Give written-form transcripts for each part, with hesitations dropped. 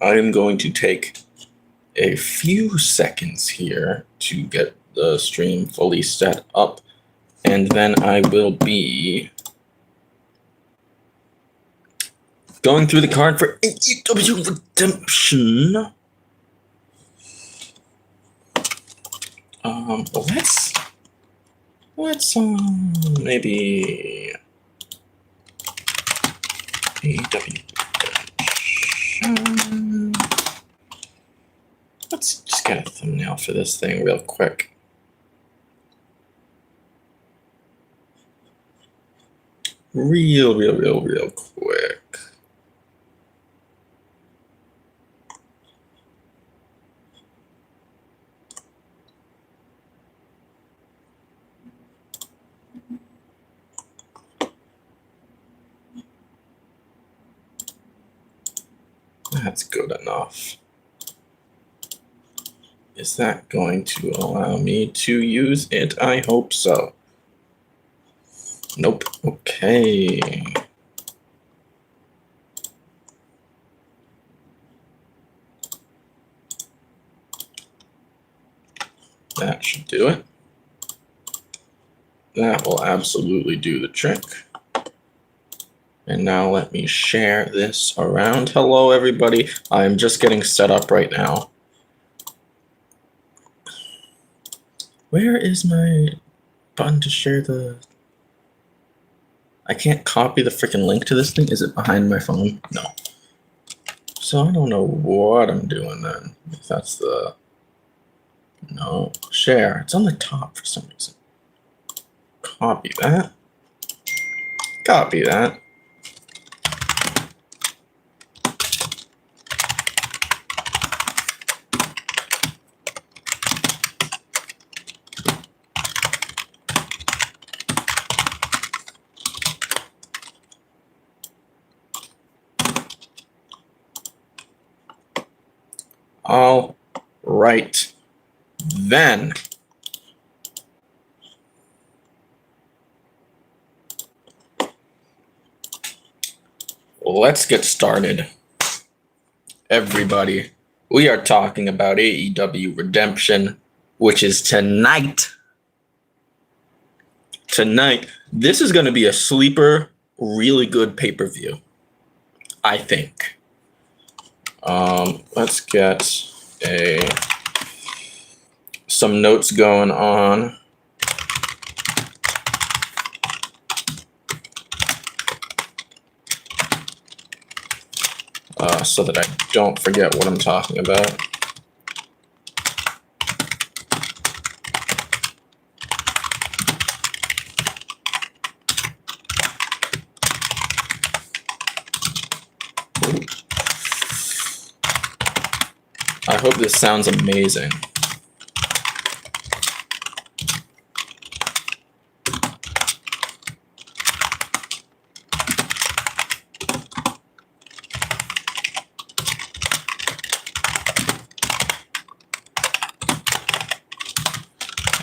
I am going to take a few seconds here to get the stream fully set up, and then I will be going through the card for AEW Redemption. Let's maybe AEW Redemption. Let's just get a thumbnail for this thing real quick. Real quick. That's good enough. Is that going to allow me to use it? I hope so. Nope. Okay. That should do it. That will absolutely do the trick. And now let me share this around. Hello, everybody. I'm just getting set up right now. Where is my button to share the... I can't copy the freaking link to this thing. Is it behind my phone? No. So I don't know what I'm doing then. If that's the... No. Share. It's on the top for some reason. Copy that. Copy that. All right, then. Let's get started. Everybody, we are talking about AEW Redemption, which is tonight. Tonight, this is going to be a sleeper, really good pay-per-view, I think. Let's get some notes going on. So that I don't forget what I'm talking about. I hope this sounds amazing.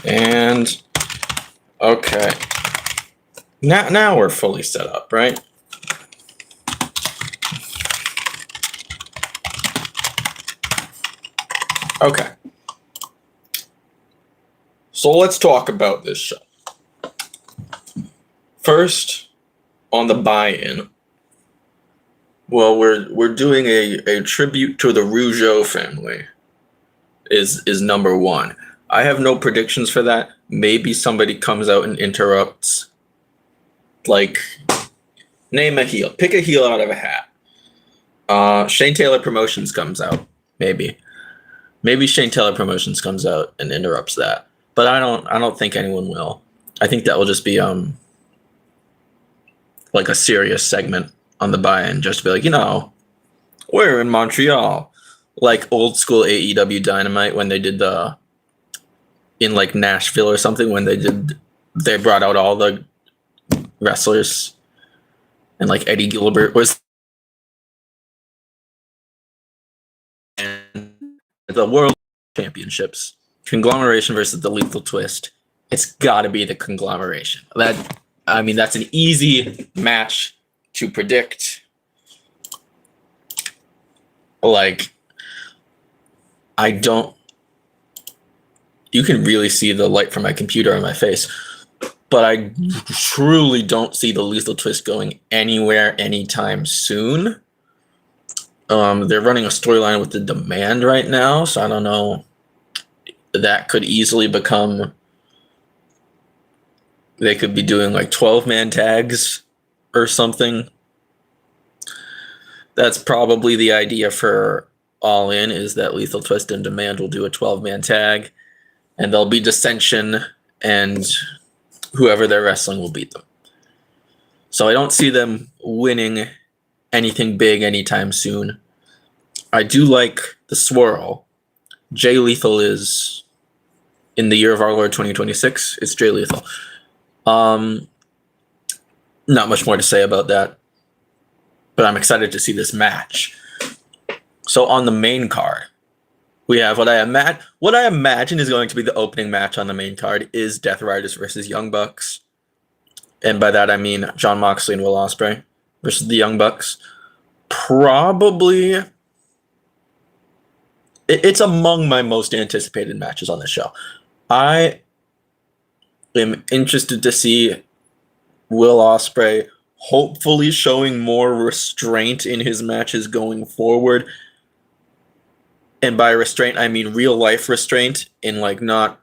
And okay, now we're fully set up, right? Okay. So let's talk about this show. First, on the buy-in. Well, we're doing a tribute to the Rougeau family. Is number one. I have no predictions for that. Maybe somebody comes out and interrupts. Like, name a heel. Pick a heel out of a hat. Shane Taylor Promotions comes out. Maybe Shane Taylor Promotions comes out and interrupts that. But I don't think anyone will. I think that will just be like a serious segment on the buy-in, just to be like, we're in Montreal. Like old school AEW Dynamite when they did in like Nashville or something, when they brought out all the wrestlers, and like Eddie Gilbert was and the World Championships, Conglomeration versus the Lethal Twist. It's got to be the Conglomeration. That's an easy match to predict. Like, I don't. You can really see the light from my computer on my face, but I truly don't see the lethal twist going anywhere anytime soon. They're running a storyline with the Demand right now, so I don't know. That could easily become. They could be doing like 12-man tags or something. That's probably the idea for All In, is that Lethal Twist and Demand will do a 12-man tag, and there'll be dissension, and whoever they're wrestling will beat them. So I don't see them winning anything big anytime soon. I do like the swirl. Jay Lethal is, in the year of our Lord 2026, it's Jay Lethal. Not much more to say about that, but I'm excited to see this match. So on the main card, we have what I imagine is going to be the opening match on the main card is Death Riders versus Young Bucks. And by that I mean Jon Moxley and Will Ospreay versus the Young Bucks. Probably, it's among my most anticipated matches on the show. I am interested to see Will Ospreay hopefully showing more restraint in his matches going forward. And by restraint, I mean real life restraint, in like not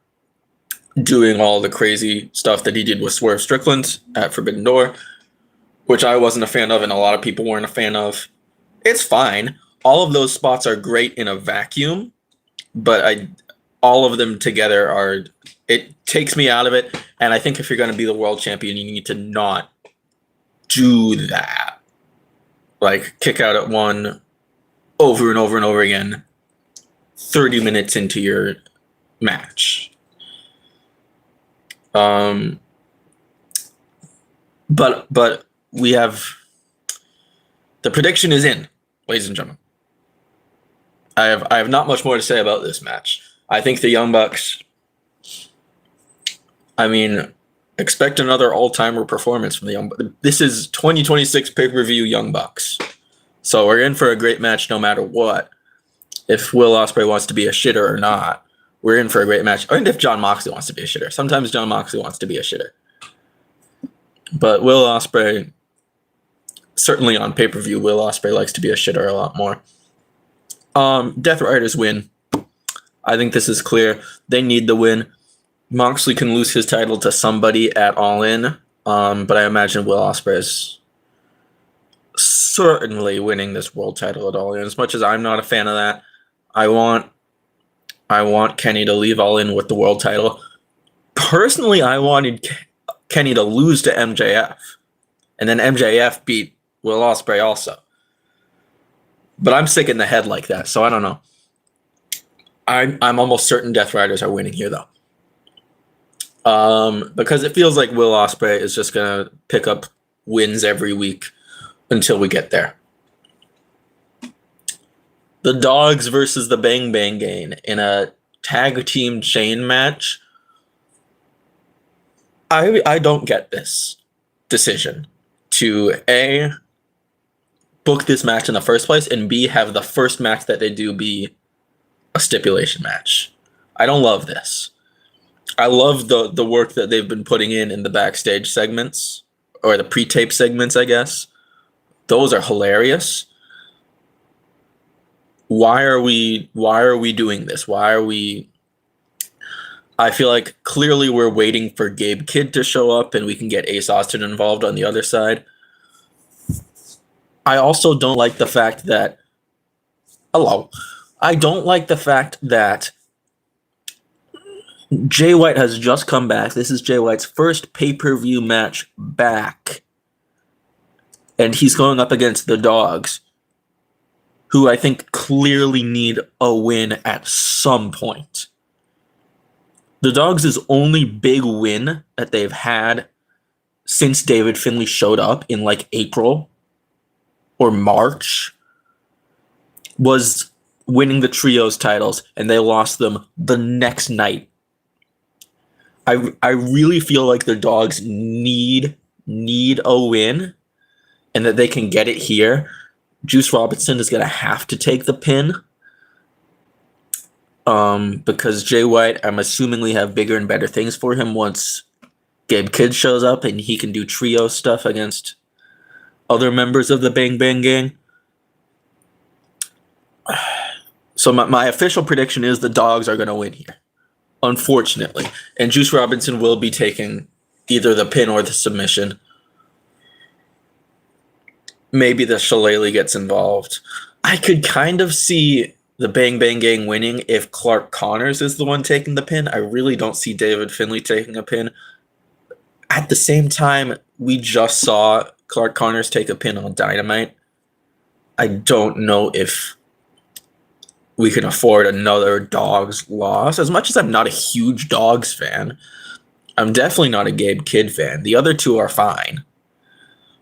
doing all the crazy stuff that he did with Swerve Strickland at Forbidden Door, which I wasn't a fan of and a lot of people weren't a fan of. It's fine. All of those spots are great in a vacuum, but all of them together it takes me out of it. And I think if you're going to be the world champion, you need to not do that. Like kick out at one over and over and over again 30 minutes into your match. But we have, the prediction is in, ladies and gentlemen. I have not much more to say about this match. I think the Young Bucks, I mean, expect another all-timer performance from the Young Bucks. This is 2026 pay-per-view Young Bucks. So we're in for a great match no matter what. If Will Ospreay wants to be a shitter or not, we're in for a great match. And if Jon Moxley wants to be a shitter. Sometimes Jon Moxley wants to be a shitter. But Will Ospreay, certainly on pay-per-view, Will Ospreay likes to be a shitter a lot more. Death Riders win. I think this is clear. They need the win. Moxley can lose his title to somebody at All In, but I imagine Will Ospreay is certainly winning this world title at All In. As much as I'm not a fan of that, I want Kenny to leave All In with the world title. Personally, I wanted Kenny to lose to MJF, and then MJF beat Will Ospreay also. But I'm sick in the head like that, so I don't know. I'm almost certain Death Riders are winning here, though. Because it feels like Will Ospreay is just going to pick up wins every week until we get there. The Dogs versus the Bang Bang Gang in a tag team chain match. I don't get this decision to A, book this match in the first place, and B, have the first match that they do be a stipulation match. I don't love this. I love the work that they've been putting in the backstage segments, or the pre-tape segments, I guess. Those are hilarious. Why are we doing this? I feel like clearly we're waiting for Gabe Kidd to show up and we can get Ace Austin involved on the other side. I also don't like the fact that Jay White has just come back. This is Jay White's first pay-per-view match back. And he's going up against the Dogs, who I think clearly need a win at some point. The Dogs' only big win that they've had since David Finlay showed up in like April or March was winning the trios titles, and they lost them the next night. I really feel like the Dogs need a win, and that they can get it here. Juice Robinson is going to have to take the pin. Because Jay White, I'm assumingly have bigger and better things for him once Gabe Kidd shows up and he can do trio stuff against other members of the Bang Bang Gang. So my official prediction is the Dogs are going to win here, unfortunately. And Juice Robinson will be taking either the pin or the submission. Maybe the Shillelagh gets involved. I could kind of see the Bang Bang Gang winning if Clark Connors is the one taking the pin. I really don't see David Finlay taking a pin. At the same time, we just saw Clark Connors take a pin on Dynamite. I don't know if we can afford another Dogs loss. As much as I'm not a huge Dogs fan, I'm definitely not a Gabe Kidd fan. The other two are fine.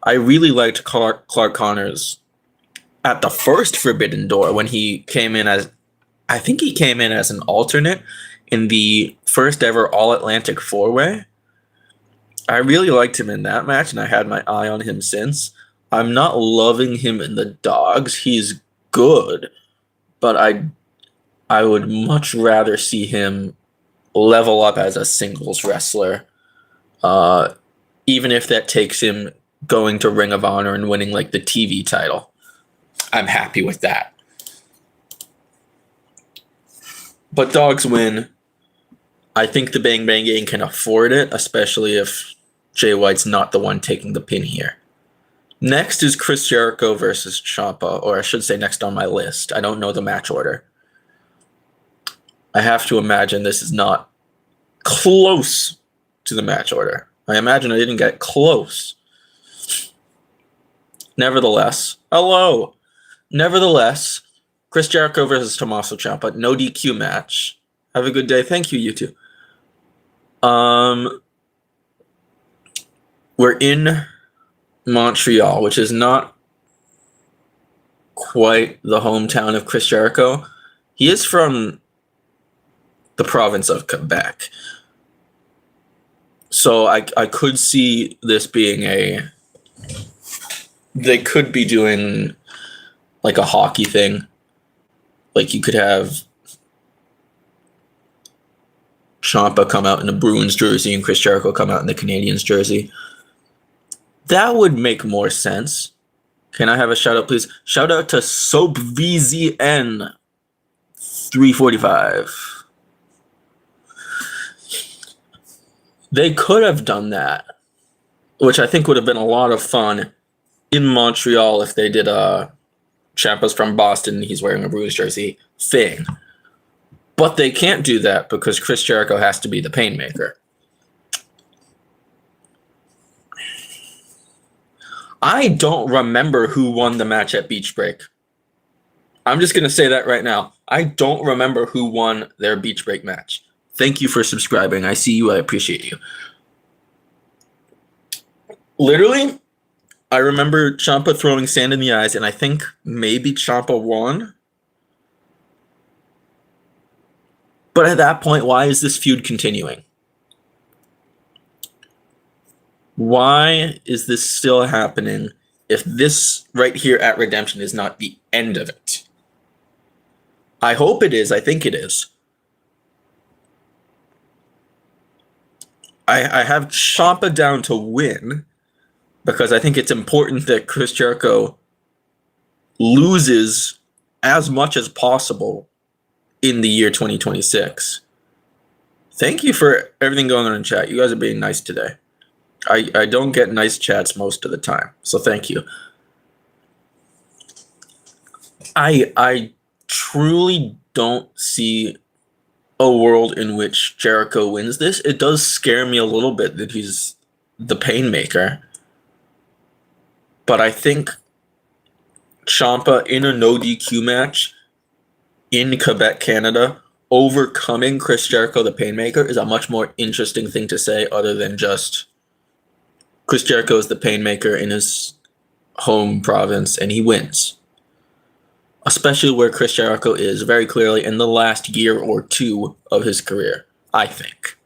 I really liked Clark Connors at the first Forbidden Door when he came in as, I think he came in as an alternate in the first ever All Atlantic 4-Way. I really liked him in that match, and I had my eye on him since. I'm not loving him in the Dogs. He's good, but I would much rather see him level up as a singles wrestler, even if that takes him going to Ring of Honor and winning like the TV title. I'm happy with that. But Dogs win. I think the Bang Bang Gang can afford it, especially if Jay White's not the one taking the pin here. Next is Chris Jericho versus Ciampa, or I should say next on my list. I don't know the match order. I have to imagine this is not close to the match order. I imagine I didn't get close. Nevertheless, Chris Jericho versus Tommaso Ciampa, no DQ match. Have a good day. Thank you, you two. We're in Montreal, which is not quite the hometown of Chris Jericho. He is from the province of Quebec. So I could see this being they could be doing like a hockey thing. Like you could have Ciampa come out in the Bruins jersey and Chris Jericho come out in the Canadiens jersey. That would make more sense. Can I have a shout out, please? Shout out to SoapVZN 345. They could have done that, which I think would have been a lot of fun in Montreal if they did a Ciampa's from Boston, he's wearing a Bruins jersey thing. But they can't do that because Chris Jericho has to be the Painmaker. I don't remember who won the match at Beach Break. I'm just going to say that right now. I don't remember who won their Beach Break match. Thank you for subscribing. I see you. I appreciate you. Literally, I remember Ciampa throwing sand in the eyes, and I think maybe Ciampa won. But at that point, why is this feud continuing? Why is this still happening if this right here at Redemption is not the end of it? I hope it is. I think it is. I have Ciampa down to win because I think it's important that Chris Jericho loses as much as possible in the year 2026. Thank you for everything going on in chat. You guys are being nice today. I don't get nice chats most of the time, so thank you. I truly don't see a world in which Jericho wins this. It does scare me a little bit that he's the Painmaker. But I think Ciampa in a no DQ match in Quebec, Canada, overcoming Chris Jericho, the Painmaker, is a much more interesting thing to say other than just Chris Jericho is the Painmaker in his home province and he wins. Especially where Chris Jericho is very clearly in the last year or two of his career, I think.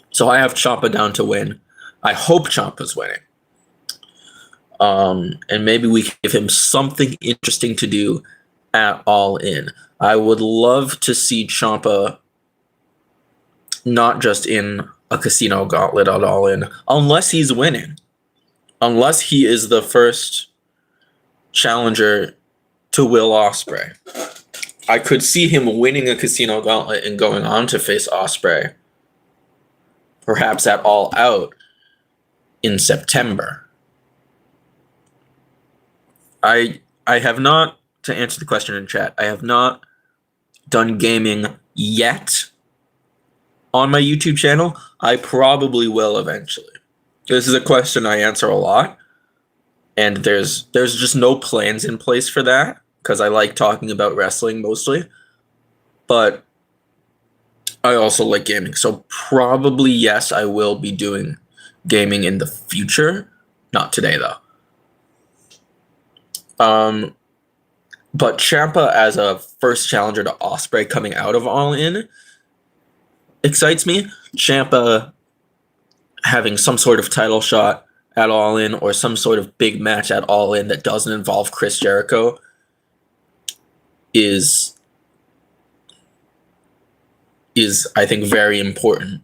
So I have Ciampa down to win. I hope Ciampa's winning. And maybe we can give him something interesting to do at All In. I would love to see Ciampa not just in a casino gauntlet at All In, unless he's winning. Unless he is the first challenger to Will Ospreay. I could see him winning a casino gauntlet and going on to face Ospreay, perhaps at All Out in September. I have not, to answer the question in chat, I have not done gaming yet on my YouTube channel. I probably will eventually. This is a question I answer a lot, and there's just no plans in place for that because I like talking about wrestling mostly, but I also like gaming. So probably yes, I will be doing gaming in the future. Not today though. But Ciampa as a first challenger to Ospreay coming out of All In excites me. Ciampa having some sort of title shot at All In or some sort of big match at All In that doesn't involve Chris Jericho is I think very important.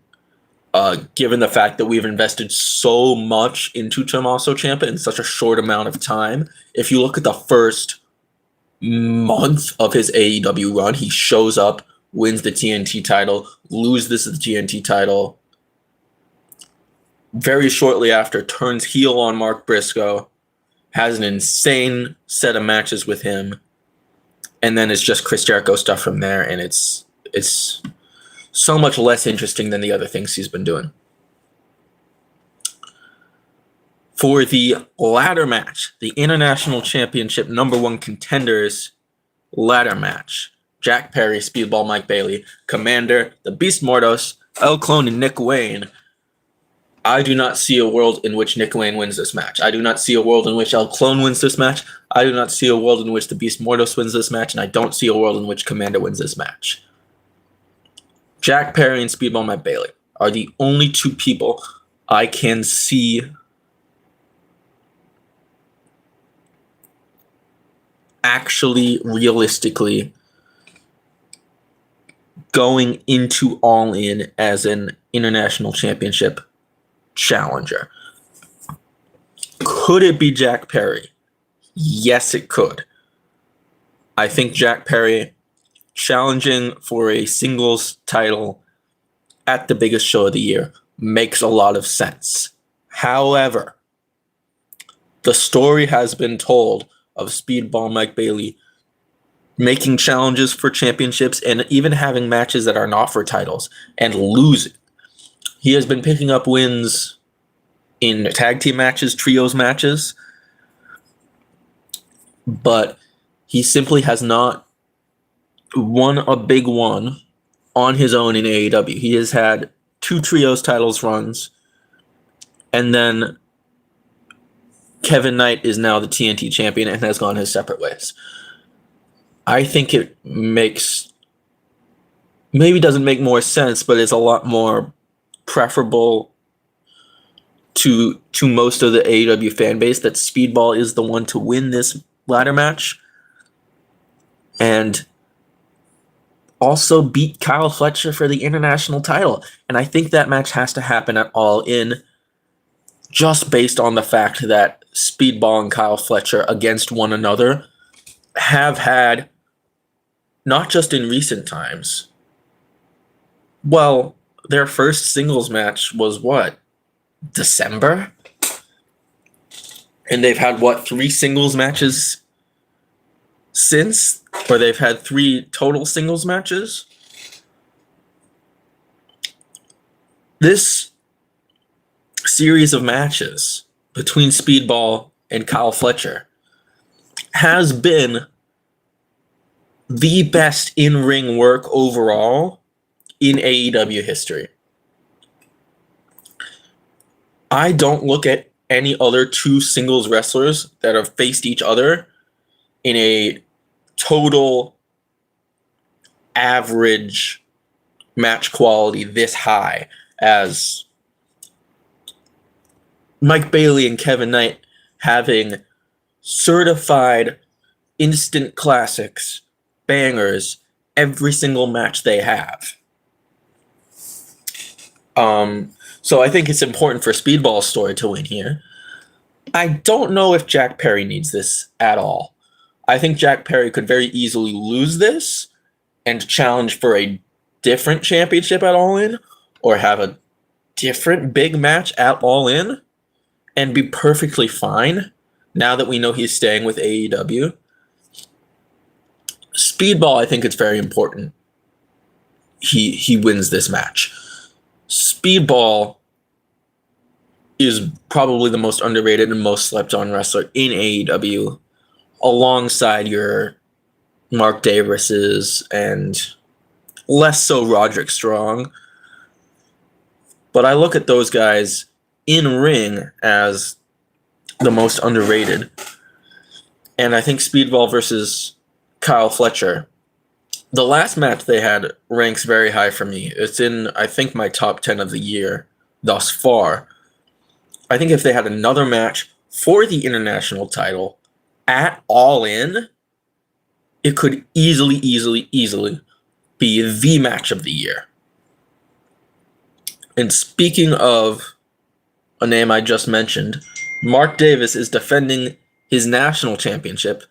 Given the fact that we've invested so much into Tommaso Ciampa in such a short amount of time. If you look at the first month of his AEW run, he shows up, wins the TNT title, loses the TNT title. Very shortly after, turns heel on Mark Briscoe, has an insane set of matches with him, and then it's just Chris Jericho stuff from there, and it's so much less interesting than the other things he's been doing. For the ladder match, the International Championship #1 contenders ladder match, Jack Perry, Speedball Mike Bailey, Commander, the Beast Mordos, El Clone, and Nick Wayne. I do not see a world in which Nick Wayne wins this match. I do not see a world in which El Clone wins this match. I do not see a world in which the Beast Mordos wins this match, and I don't see a world in which Commander wins this match. Jack Perry and Speedball Mike Bailey are the only two people I can see actually realistically going into All In as an International Championship challenger. Could it be Jack Perry? Yes, it could. I think Jack Perry challenging for a singles title at the biggest show of the year makes a lot of sense. However, the story has been told of Speedball Mike Bailey making challenges for championships and even having matches that are not for titles and losing. He has been picking up wins in tag team matches, trios matches, but he simply has not won a big one on his own in AEW. He has had 2 trios titles runs, and then Kevin Knight is now the TNT champion and has gone his separate ways. I think it maybe doesn't make more sense, but it's a lot more preferable to most of the AEW fan base that Speedball is the one to win this ladder match and also beat Kyle Fletcher for the international title. And I think that match has to happen at All In just based on the fact that Speedball and Kyle Fletcher against one another have had, not just in recent times, well, their first singles match was what? December? And they've had, 3 singles matches since? Or they've had 3 total singles matches? This series of matches between Speedball and Kyle Fletcher has been the best in-ring work overall in AEW history. I don't look at any other 2 singles wrestlers that have faced each other in a total average match quality this high as Mike Bailey and Kevin Knight having certified instant classics, bangers, every single match they have. So I think it's important for Speedball's story to win here. I don't know if Jack Perry needs this at all. I think Jack Perry could very easily lose this and challenge for a different championship at All In, or have a different big match at All In, and be perfectly fine now that we know he's staying with AEW. Speedball, I think it's very important he wins this match. Speedball is probably the most underrated and most slept on wrestler in AEW, alongside your Mark Davises and less so Roderick Strong. But I look at those guys in ring as the most underrated. And I think Speedball versus Kyle Fletcher, the last match they had, ranks very high for me. It's in, I think, my top 10 of the year thus far. I think if they had another match for the international title at All In, it could easily be the match of the year. And speaking of a name I just mentioned, Mark Davis is defending his national championship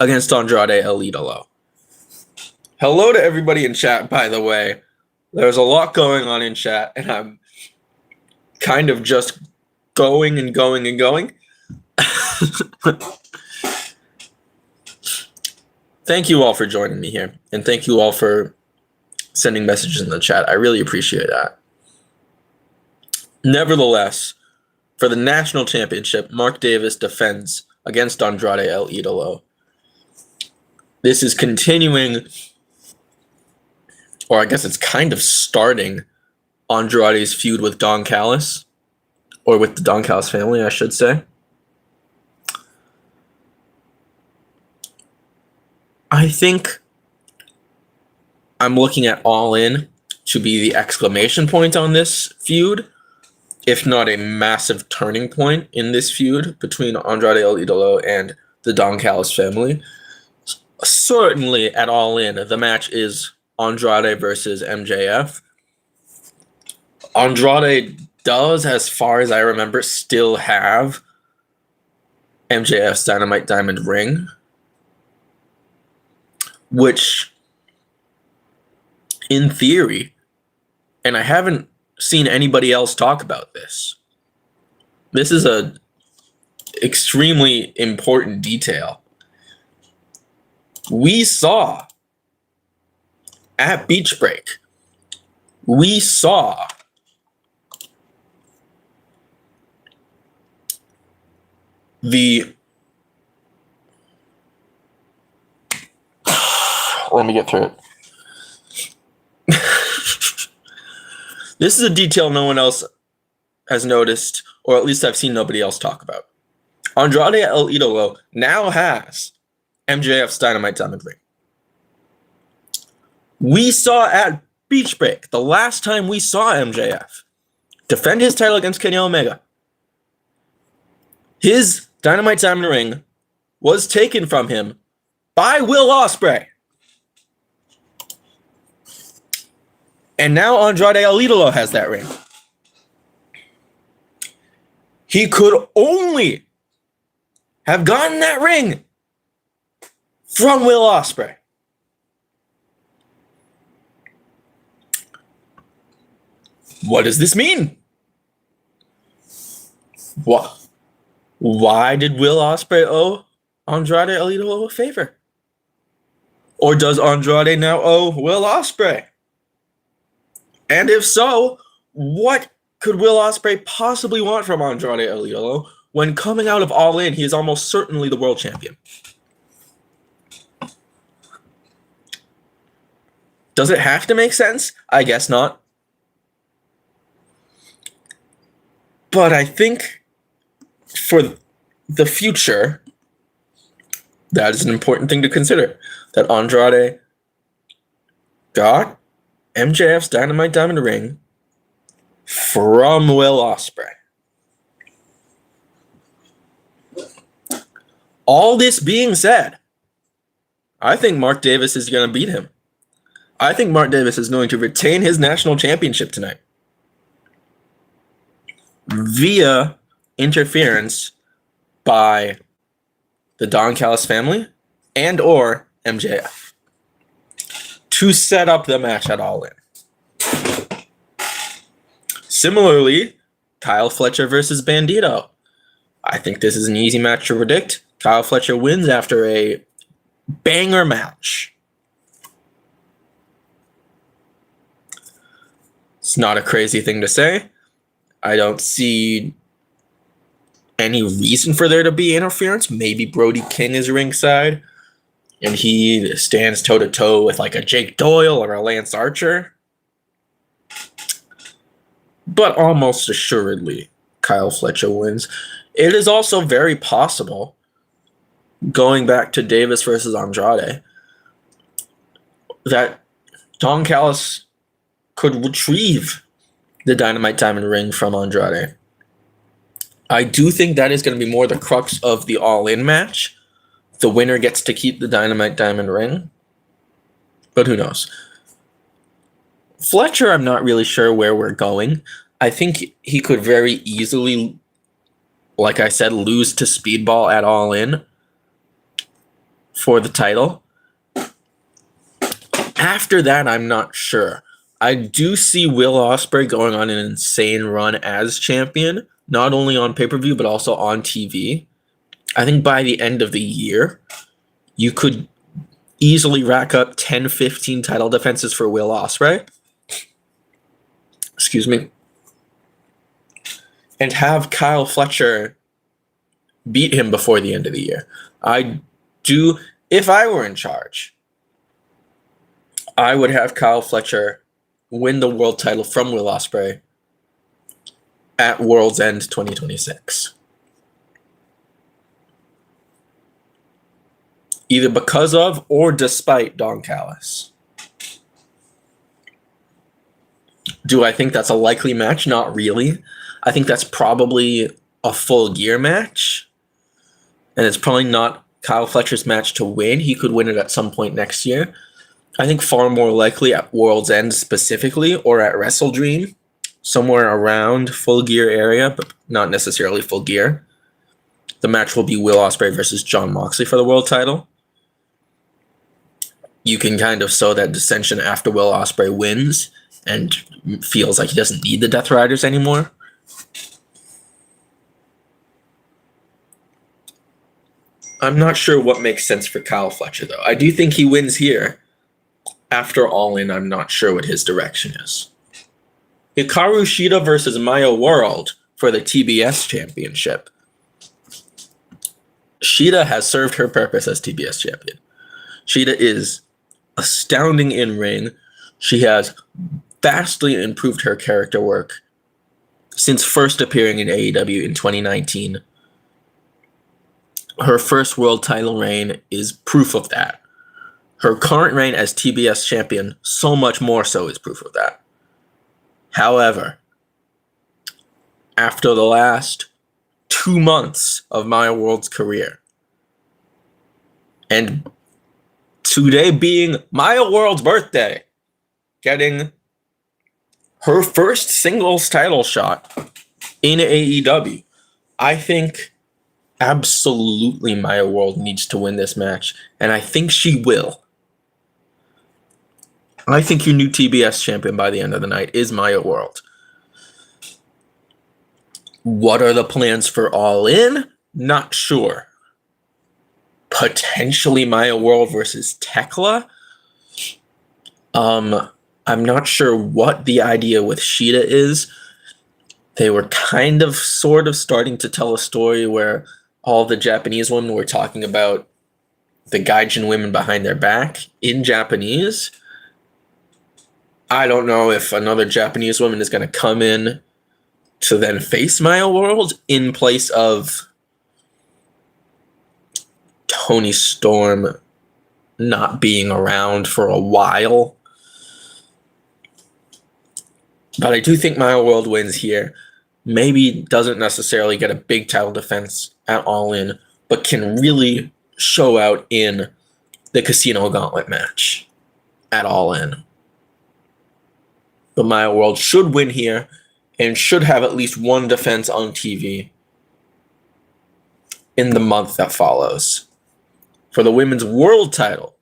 against Andrade El Idolo. Hello to everybody in chat, by the way. There's a lot going on in chat, and I'm kind of just going. Thank you all for joining me here, and thank you all for sending messages in the chat. I really appreciate that. Nevertheless, for the national championship, Mark Davis defends against Andrade El Idolo. This is continuing, or I guess it's kind of starting, Andrade's feud with Don Callis, or with the Don Callis family, I should say. I think I'm looking at All In to be the exclamation point on this feud, if not a massive turning point in this feud between Andrade El Idolo and the Don Callis family. Certainly at All In, the match is Andrade versus MJF. Andrade does, as far as I remember, still have MJF's Dynamite Diamond ring, which, in theory, and I haven't seen anybody else talk about this, this is a extremely important detail. We saw at Beach Break, we saw let me get through it. This is a detail no one else has noticed, or at least I've seen nobody else talk about. Andrade El Idolo now has MJF's Dynamite Diamond ring. We saw at Beach Break, the last time we saw MJF defend his title against Kenny Omega, his Dynamite Diamond ring was taken from him by Will Ospreay. And now Andrade El Idolo has that ring. He could only have gotten that ring from Will Ospreay. What does this mean? What? Why did Will Ospreay owe Andrade El Idolo a favor? Or does Andrade now owe Will Ospreay? And if so, what could Will Ospreay possibly want from Andrade El Idolo when coming out of All In, he is almost certainly the world champion? Does it have to make sense? I guess not. But I think for the future, that is an important thing to consider. That Andrade got MJF's Dynamite Diamond ring from Will Ospreay. All this being said, I think Mark Davis is going to beat him. I think Mark Davis is going to retain his national championship tonight via interference by the Don Callis family and or MJF to set up the match at All In. Similarly, Kyle Fletcher versus Bandito. I think this is an easy match to predict. Kyle Fletcher wins after a banger match. It's not a crazy thing to say. I don't see any reason for there to be interference. Maybe Brody King is ringside and he stands toe-to-toe with like a Jake Doyle or a Lance Archer. But almost assuredly, Kyle Fletcher wins. It is also very possible, going back to Davis versus Andrade, that Don Callis could retrieve the Dynamite Diamond ring from Andrade. I do think that is going to be more the crux of the All-In match. The winner gets to keep the Dynamite Diamond ring. But who knows? Fletcher, I'm not really sure where we're going. I think he could very easily, like I said, lose to Speedball at All In for the title. After that, I'm not sure. I do see Will Ospreay going on an insane run as champion, not only on pay-per-view, but also on TV. I think by the end of the year, you could easily rack up 10, 15 title defenses for Will Ospreay. Excuse me. And have Kyle Fletcher beat him before the end of the year. If I were in charge, I would have Kyle Fletcher win the world title from Will Ospreay at World's End 2026. Either because of or despite Don Callis. Do I think that's a likely match? Not really. I think that's probably a Full Gear match. And it's probably not Kyle Fletcher's match to win. He could win it at some point next year. I think far more likely at World's End specifically, or at Wrestle Dream, somewhere around Full Gear area, but not necessarily Full Gear. The match will be Will Ospreay versus Jon Moxley for the world title. You can kind of sow that dissension after Will Ospreay wins and feels like he doesn't need the Death Riders anymore. I'm not sure what makes sense for Kyle Fletcher, though. I do think he wins here. After All In, I'm not sure what his direction is. Hikaru Shida versus Maya World for the TBS Championship. Shida has served her purpose as TBS champion. Shida is astounding in ring. She has vastly improved her character work since first appearing in AEW in 2019. Her first world title reign is proof of that. Her current reign as TBS champion, so much more so, is proof of that. However, after the last 2 months of Maya World's career, and today being Maya World's birthday, getting her first singles title shot in AEW, I think absolutely Maya World needs to win this match, and I think she will. I think your new TBS champion by the end of the night is Maya World. What are the plans for All In? Not sure. Potentially Maya World versus Tekla. I'm not sure what the idea with Shida is. They were kind of sort of starting to tell a story where all the Japanese women were talking about the Gaijin women behind their back in Japanese. I don't know if another Japanese woman is going to come in to then face Maya World in place of Toni Storm not being around for a while. But I do think Maya World wins here. Maybe doesn't necessarily get a big title defense at All In, but can really show out in the Casino Gauntlet match at All In. But Maya World should win here and should have at least one defense on TV in the month that follows. For the women's world title,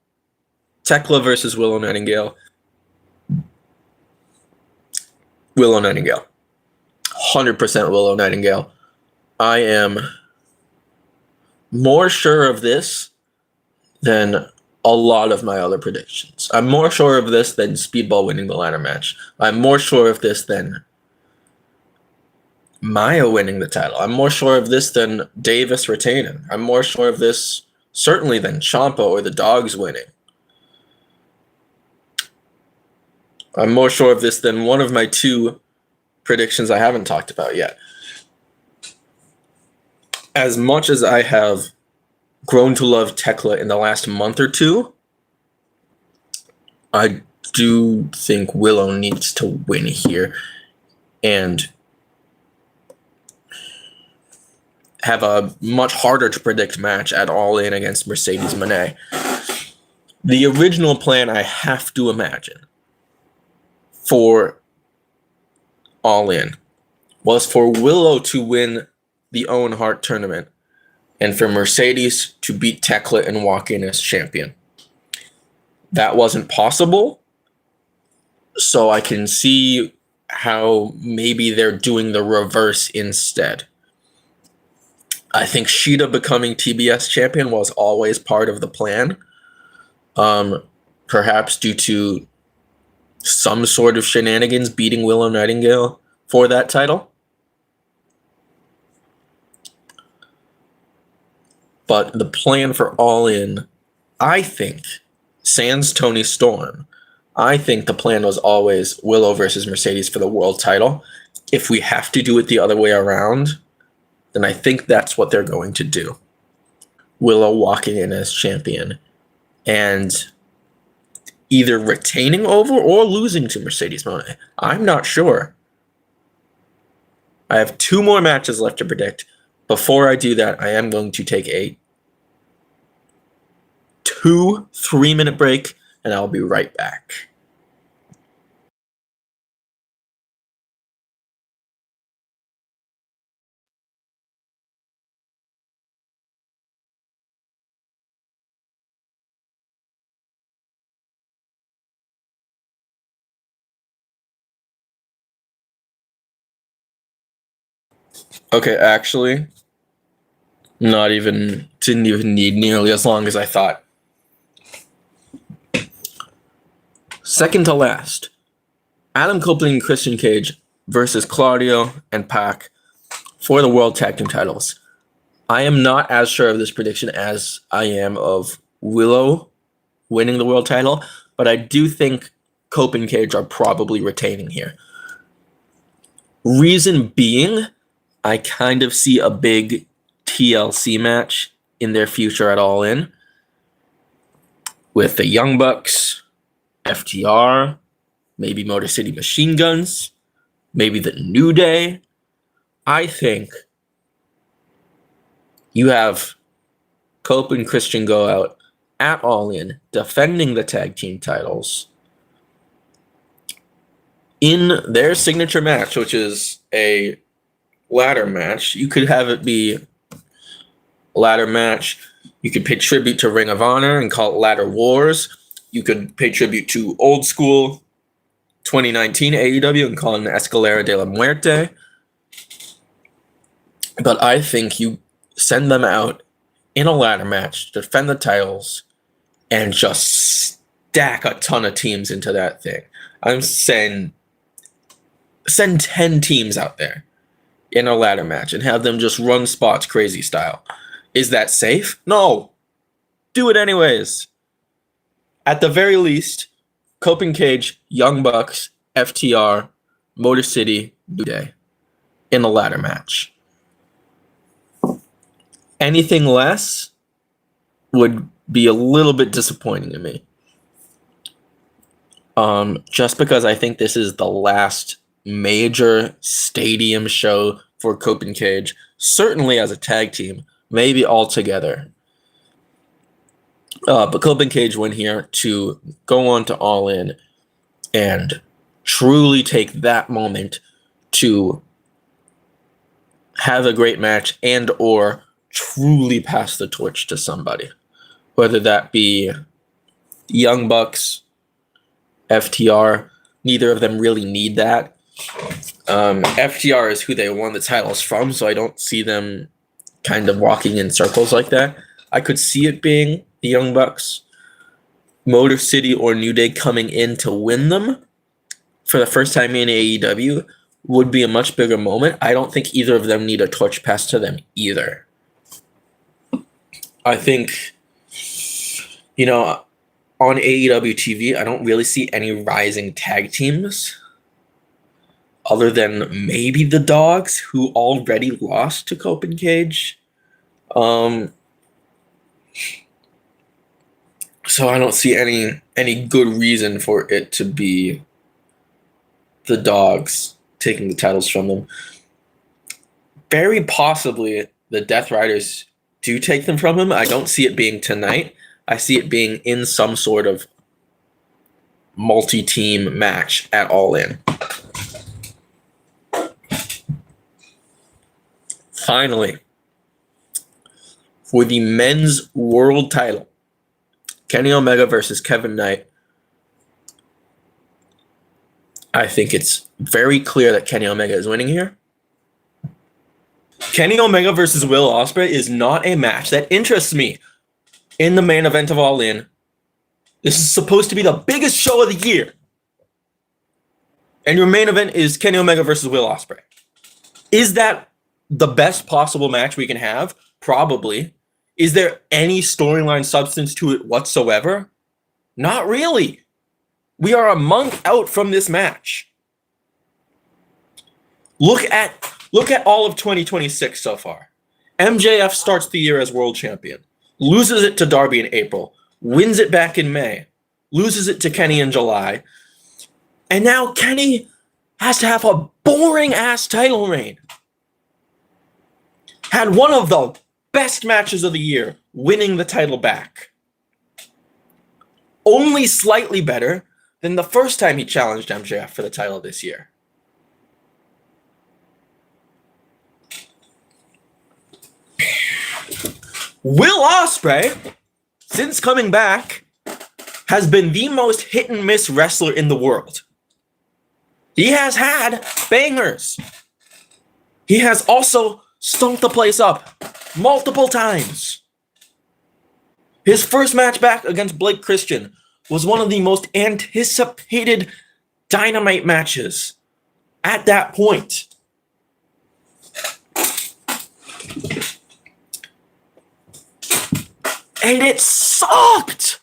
Tekla versus Willow Nightingale. Willow Nightingale. 100% Willow Nightingale. I am more sure of this than a lot of my other predictions. I'm more sure of this than Speedball winning the ladder match. I'm more sure of this than Maya winning the title. I'm more sure of this than Davis retaining. I'm more sure of this certainly than Ciampa or the Dogs winning. I'm more sure of this than one of my two predictions I haven't talked about yet. As much as I have grown to love Tekla in the last month or two, I do think Willow needs to win here and have a much harder to predict match at All In against Mercedes Moné. The original plan, I have to imagine, for All In was for Willow to win the Owen Hart tournament and for Mercedes to beat Tekla and walk in as champion. That wasn't possible, so I can see how maybe they're doing the reverse instead. I think Shida becoming TBS champion was always part of the plan, perhaps due to some sort of shenanigans beating Willow Nightingale for that title. But the plan for All In, I think, sans Toni Storm, I think the plan was always Willow versus Mercedes for the world title. If we have to do it the other way around, then I think that's what they're going to do. Willow walking in as champion and either retaining over or losing to Mercedes Moné. I'm not sure. I have 2 more matches left to predict. Before I do that, I am going to take a 2 3-minute break, and I'll be right back. Okay, actually, didn't even need nearly as long as I thought. Second to last, Adam Copeland and Christian Cage versus Claudio and Pac for the World Tag Team titles. I am not as sure of this prediction as I am of Willow winning the world title, but I do think Cope and Cage are probably retaining here. Reason being, I kind of see a big TLC match in their future at All In with the Young Bucks, FTR, maybe Motor City Machine Guns, maybe the New Day. I think you have Cope and Christian go out at All In, defending the tag team titles in their signature match, which is a ladder match. You could have it be a ladder match. You could pay tribute to Ring of Honor and call it Ladder Wars. You could pay tribute to old school 2019 AEW and call it an Escalera de la Muerte. But I think you send them out in a ladder match, defend the titles, and just stack a ton of teams into that thing. I'm saying send 10 teams out there in a ladder match and have them just run spots crazy style. Is that safe? No. Do it anyways. At the very least, Cope and Cage, Young Bucks, FTR, Motor City, New Day in a ladder match. Anything less would be a little bit disappointing to me. Just because I think this is the last major stadium show for Cope and Cage, certainly as a tag team, maybe all together. But Copen Cage went here to go on to All In and truly take that moment to have a great match and or truly pass the torch to somebody, whether that be Young Bucks, FTR. Neither of them really need that. FTR is who they won the titles from, so I don't see them kind of walking in circles like that. I could see it being the Young Bucks, Motor City, or New Day coming in to win them for the first time in AEW would be a much bigger moment. I don't think either of them need a torch pass to them either. I think, on AEW TV, I don't really see any rising tag teams other than maybe the Dogs, who already lost to Copen Cage. So I don't see any good reason for it to be the Dogs taking the titles from them. Very possibly the Death Riders do take them from him. I don't see it being tonight. I see it being in some sort of multi-team match at All In. Finally, for the men's world title, Kenny Omega versus Kevin Knight. I think it's very clear that Kenny Omega is winning here. Kenny Omega versus Will Ospreay is not a match that interests me in the main event of All In. This is supposed to be the biggest show of the year. And your main event is Kenny Omega versus Will Ospreay. Is that the best possible match we can have? Probably. Is there any storyline substance to it whatsoever? Not really. We are a month out from this match. Look at all of 2026 so far. MJF starts the year as world champion, loses it to Darby in April, wins it back in May, loses it to Kenny in July, and now Kenny has to have a boring-ass title reign. Had one of the best matches of the year, winning the title back. Only slightly better than the first time he challenged MJF for the title this year. Will Ospreay, since coming back, has been the most hit and miss wrestler in the world. He has had bangers. He has also stunk the place up multiple times. His first match back against Blake Christian was one of the most anticipated Dynamite matches at that point. And it sucked.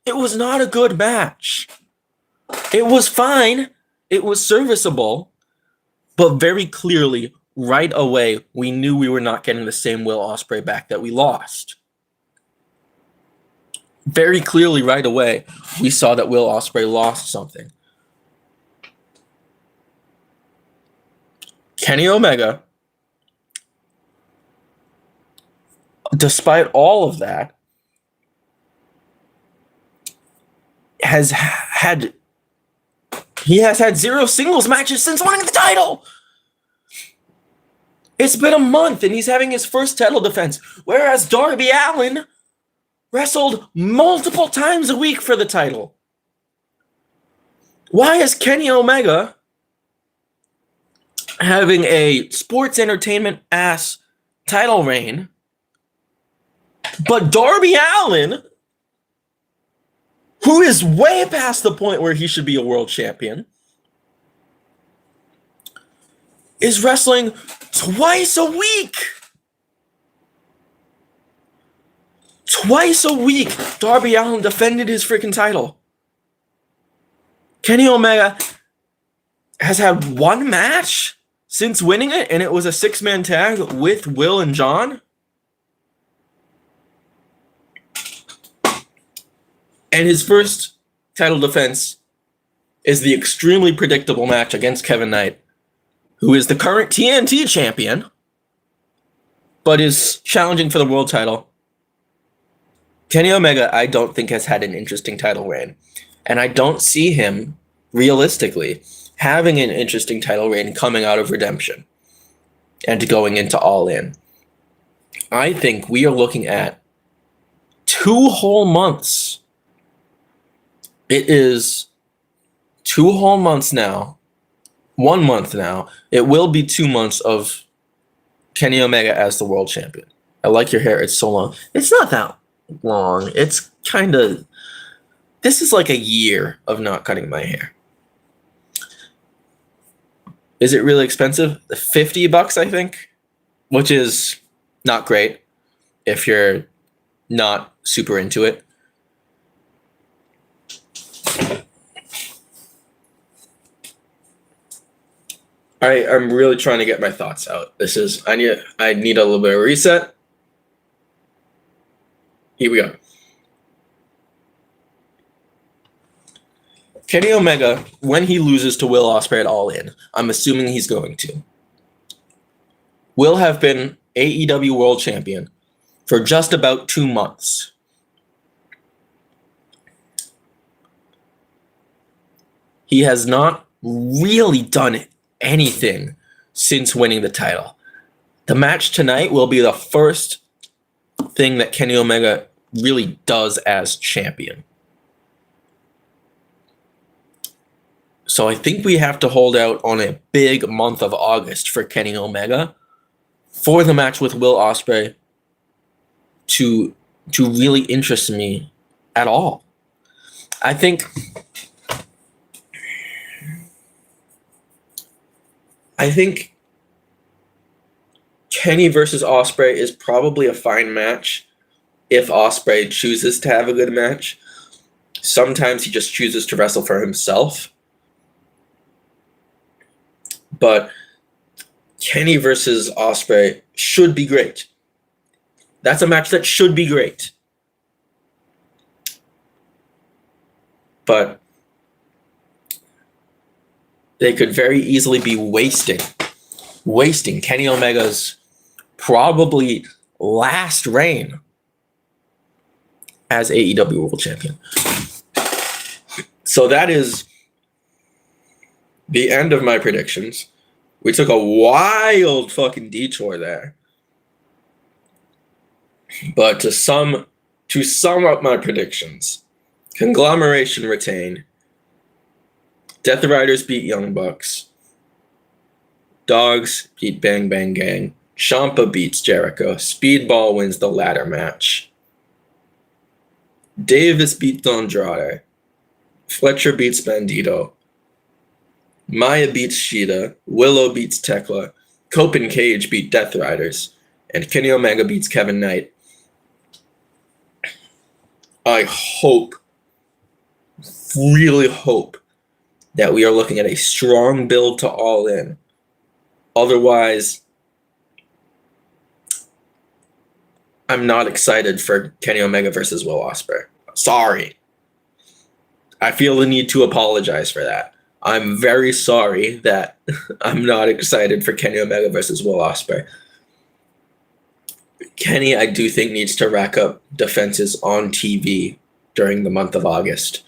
It was not a good match. It was fine. It was serviceable. But very clearly, right away, we knew we were not getting the same Will Ospreay back that we lost. Very clearly, right away, we saw that Will Ospreay lost something. Kenny Omega, despite all of that, has had zero singles matches since winning the title. It's been a month and he's having his first title defense, whereas Darby Allin wrestled multiple times a week for the title. Why is Kenny Omega having a sports entertainment ass title reign, but Darby Allin, who is way past the point where he should be a world champion, is wrestling twice a week? Twice a week, Darby Allin defended his freaking title. Kenny Omega has had one match since winning it, and it was a 6-man tag with Will and John. And his first title defense is the extremely predictable match against Kevin Knight, who is the current TNT champion, but is challenging for the world title. Kenny Omega, I don't think has had an interesting title reign. And I don't see him, realistically, having an interesting title reign coming out of Redemption and going into All In. I think we are looking at 2 whole months. It is 2 whole months now. 1 month now. It will be 2 months of Kenny Omega as the world champion. I like your hair. It's so long. It's not that long. It's kind of... This is like a year of not cutting my hair. Is it really expensive? $50, I think, which is not great if you're not super into it. I'm really trying to get my thoughts out. I need a little bit of reset. Here we go. Kenny Omega, when he loses to Will Ospreay at All In, I'm assuming he's going to, will have been AEW World Champion for just about 2 months. He has not really done anything since winning the title. The match tonight will be the first thing that Kenny Omega really does as champion. So I think we have to hold out on a big month of August for Kenny Omega for the match with Will Ospreay to really interest me at all. I think Kenny versus Ospreay is probably a fine match if Ospreay chooses to have a good match. Sometimes he just chooses to wrestle for himself. But Kenny versus Ospreay should be great. That's a match that should be great. But they could very easily be wasting Kenny Omega's probably last reign as AEW World Champion. So that is the end of my predictions. We took a wild fucking detour there. But to sum up my predictions, Conglomeration retain. Death Riders beat Young Bucks. Dogs beat Bang Bang Gang. Ciampa beats Jericho. Speedball wins the ladder match. Davis beats Andrade. Fletcher beats Bandito. Maya beats Shida. Willow beats Tekla. Cope and Cage beat Death Riders. And Kenny Omega beats Kevin Knight. I hope, really hope, that we are looking at a strong build to All In. Otherwise, I'm not excited for Kenny Omega versus Will Ospreay. Sorry. I feel the need to apologize for that. I'm very sorry that I'm not excited for Kenny Omega versus Will Ospreay. Kenny, I do think, needs to rack up defenses on TV during the month of August.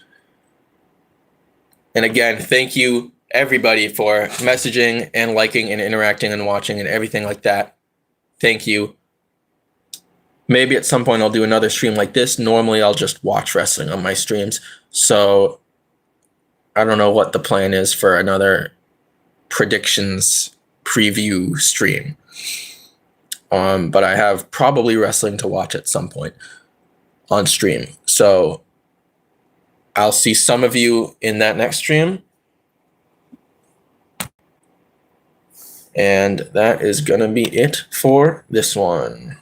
And again, thank you, everybody, for messaging and liking and interacting and watching and everything like that. Thank you. Maybe at some point I'll do another stream like this. Normally I'll just watch wrestling on my streams. So I don't know what the plan is for another predictions preview stream. But I have probably wrestling to watch at some point on stream. So I'll see some of you in that next stream. And that is going to be it for this one.